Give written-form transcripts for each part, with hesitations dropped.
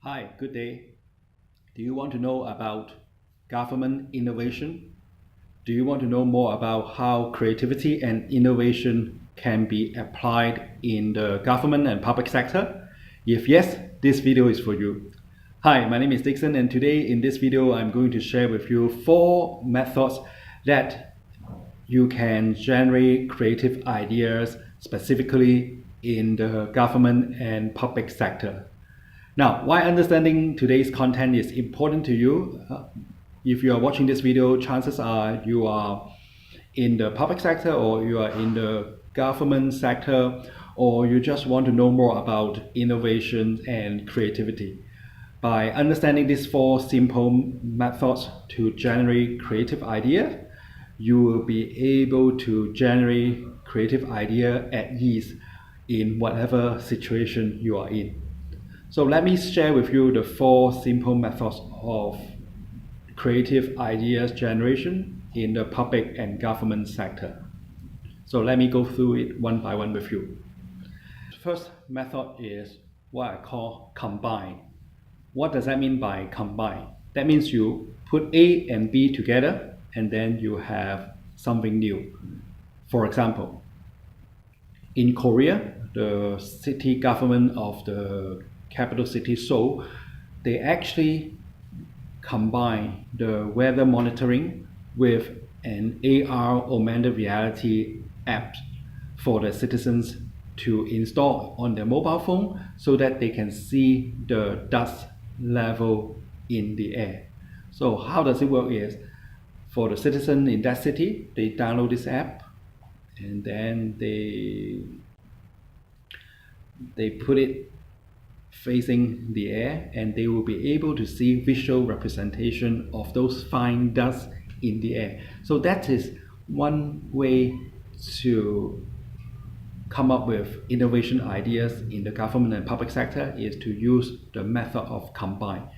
Hi, good day. Do you want to know about government innovation? Do you want to know more about how creativity and innovation can be applied in the government and public sector? If yes, this video is for you. Hi, my name is Dixon, and today in this video I'm going to share with you 4 methods that you can generate creative ideas specifically in the government and public sector. Now, why understanding today's content is important to you, if you are watching this video, chances are you are in the public sector or you are in the government sector, or you just want to know more about innovation and creativity. By understanding these 4 simple methods to generate creative idea, you will be able to generate creative idea at ease in whatever situation you are in. So let me share with you the 4 simple methods of creative ideas generation in the public and government sector. So let me go through it one by one with you. The first method is what I call combine. What does that mean by combine? That means you put A and B together and then you have something new. For example, in Korea, the city government of the capital city Seoul, they actually combine the weather monitoring with an AR augmented reality app for the citizens to install on their mobile phone so that they can see the dust level in the air. So how does it work is, for the citizen in that city, they download this app and then they put it facing the air, and they will be able to see visual representation of those fine dust in the air. So that is one way to come up with innovation ideas in the government and public sector, is to use the method of combine.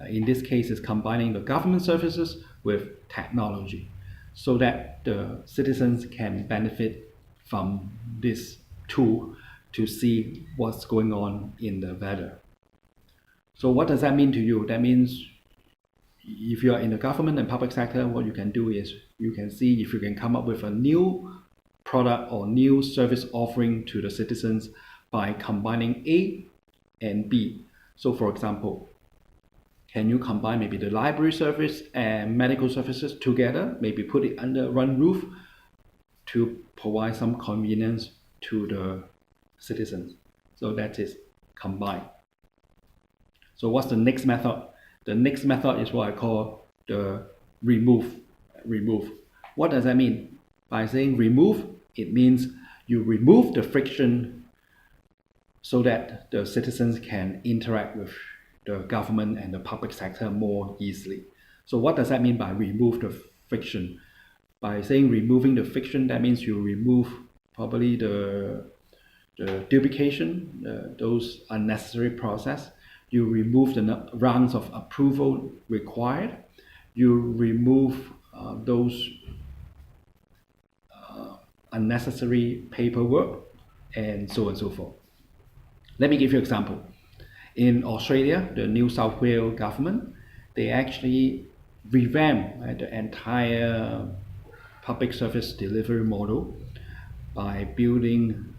In this case, it's combining the government services with technology so that the citizens can benefit from this tool to see what's going on in the weather. So what does that mean to you? That means if you are in the government and public sector, what you can do is you can see if you can come up with a new product or new service offering to the citizens by combining A and B. So for example, can you combine maybe the library service and medical services together, maybe put it under one roof to provide some convenience to the citizens? So that is combine. So what's the next method? The next method is what I call the remove. What does that mean? By saying remove, it means you remove the friction so that the citizens can interact with the government and the public sector more easily. So what does that mean by remove the friction? By saying removing the friction, that means you remove probably the duplication, those unnecessary process. You remove the rounds of approval required. You remove those unnecessary paperwork, and so on and so forth. Let me give you an example. In Australia, the New South Wales government, they actually revamped the entire public service delivery model by building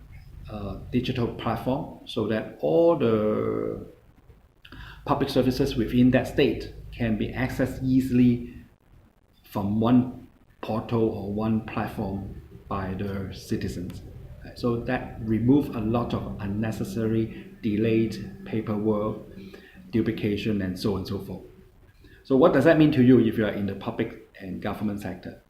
a digital platform so that all the public services within that state can be accessed easily from one portal or one platform by the citizens. So that removes a lot of unnecessary delayed paperwork, duplication, and so on and so forth. So what does that mean to you if you are in the public and government sector?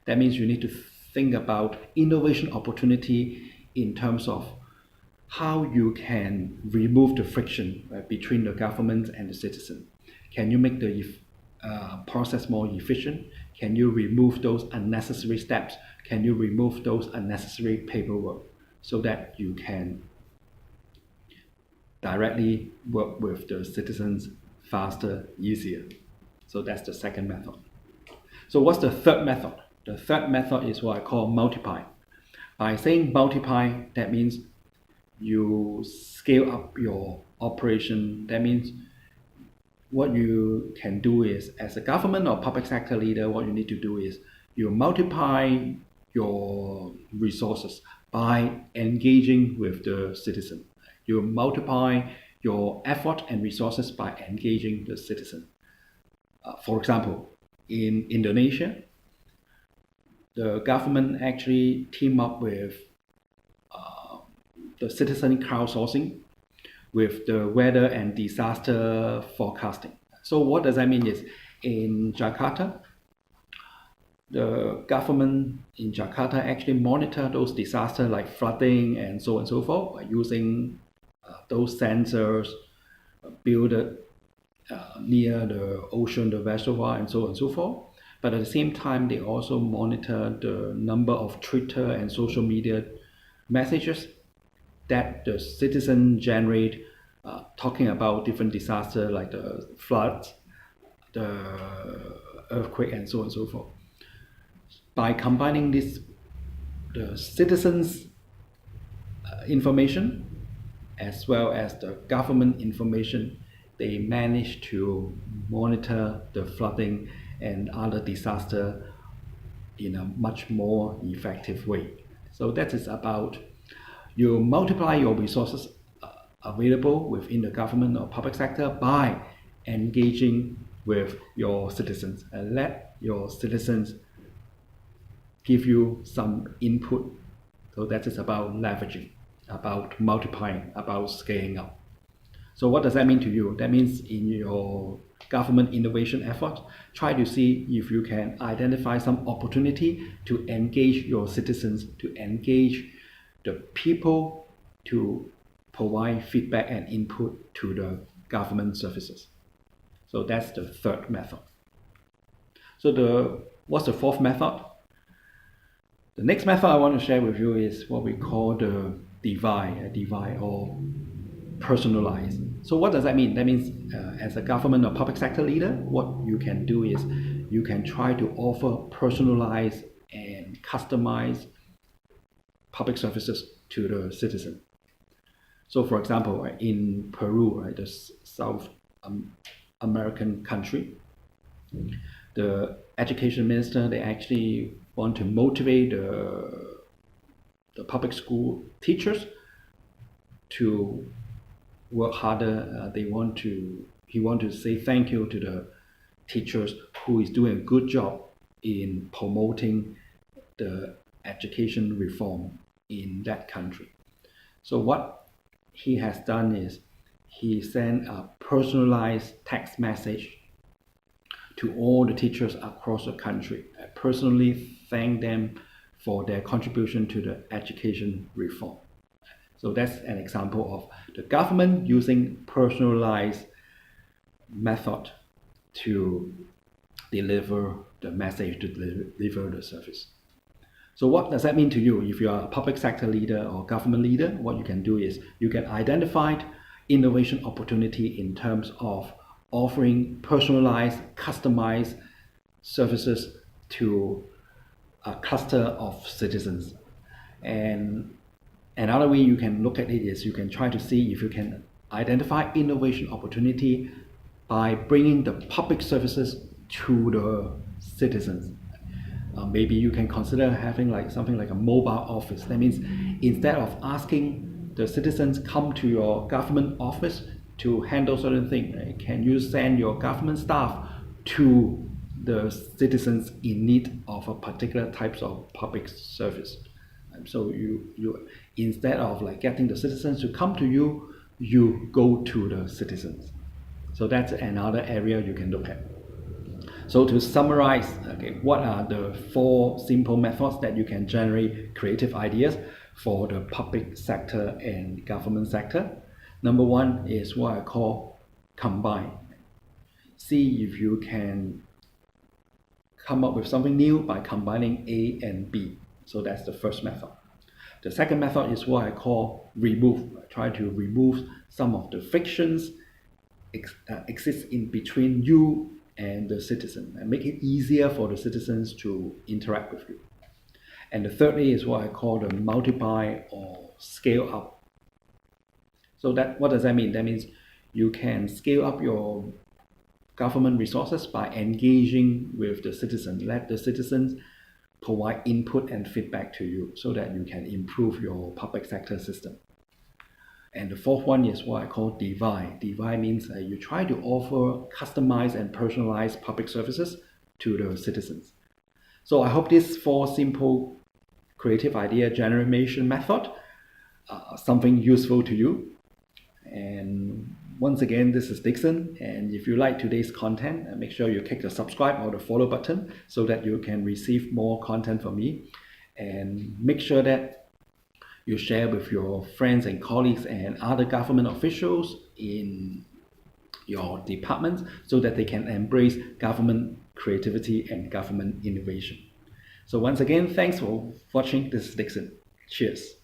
That means you need to think about innovation opportunity in terms of how you can remove the friction between the government and the citizen. Can you make the process more efficient? Can you remove those unnecessary steps? Can you remove those unnecessary paperwork so that you can directly work with the citizens faster, easier? So that's the second method. So what's the third method? The third method is what I call multiply. By saying multiply, that means you scale up your operation. That means what you can do is, as a government or public sector leader, what you need to do is you multiply your resources by engaging with the citizen. You multiply your effort and resources by engaging the citizen. For example, in Indonesia, the government actually team up with the citizen crowdsourcing with the weather and disaster forecasting. So what does that mean is, in Jakarta, the government in Jakarta actually monitor those disasters like flooding and so on and so forth by using those sensors built near the ocean, the reservoir, and so on and so forth. But at the same time, they also monitor the number of Twitter and social media messages that the citizen generate talking about different disasters like the floods, the earthquake, and so on and so forth. By combining this, the citizens' information as well as the government information, they manage to monitor the flooding and other disaster in a much more effective way. So that is about, you multiply your resources available within the government or public sector by engaging with your citizens, and let your citizens give you some input. So that is about leveraging, about multiplying, about scaling up. So what does that mean to you? That means in your government innovation effort, try to see if you can identify some opportunity to engage your citizens, to engage the people, to provide feedback and input to the government services. So that's the third method. So what's the fourth method? The next method I want to share with you is what we call the divide or personalize. So what does that mean? That means as a government or public sector leader, what you can do is you can try to offer personalized and customized public services to the citizen. So for example, in Peru, the South American country, the education minister, they actually want to motivate the public school teachers to work harder. He want to say thank you to the teachers who is doing a good job in promoting the education reform in that country. So what he has done is he sent a personalized text message to all the teachers across the country. I personally thank them for their contribution to the education reform. So that's an example of the government using personalized method to deliver the message, to deliver the service. So what does that mean to you? If you are a public sector leader or government leader, what you can do is you can identify innovation opportunity in terms of offering personalized, customized services to a cluster of citizens. And another way you can look at it is you can try to see if you can identify innovation opportunity by bringing the public services to the citizens. Maybe you can consider having like something like a mobile office. That means instead of asking the citizens come to your government office to handle certain things, right? Can you send your government staff to the citizens in need of a particular types of public service? So you instead of like getting the citizens to come to you, you go to the citizens. So that's another area you can look at. So to summarize, okay, what are the 4 simple methods that you can generate creative ideas for the public sector and government sector? Number 1 is what I call combine. See if you can come up with something new by combining A and B. So that's the first method. The second method is what I call remove. Try to remove some of the frictions exist in between you and the citizen and make it easier for the citizens to interact with you. And the thirdly is what I call the multiply or scale up. So that, what does that mean? That means you can scale up your government resources by engaging with the citizens. Let the citizens provide input and feedback to you so that you can improve your public sector system. And the fourth one is what I call divide. Divide means you try to offer customized and personalized public services to the citizens. So I hope this four simple creative idea generation method something useful to you. And once again, this is Dixon. And if you like today's content, make sure you click the subscribe or the follow button so that you can receive more content from me. And make sure that you share with your friends and colleagues and other government officials in your department so that they can embrace government creativity and government innovation. So once again, thanks for watching. This is Dixon. Cheers.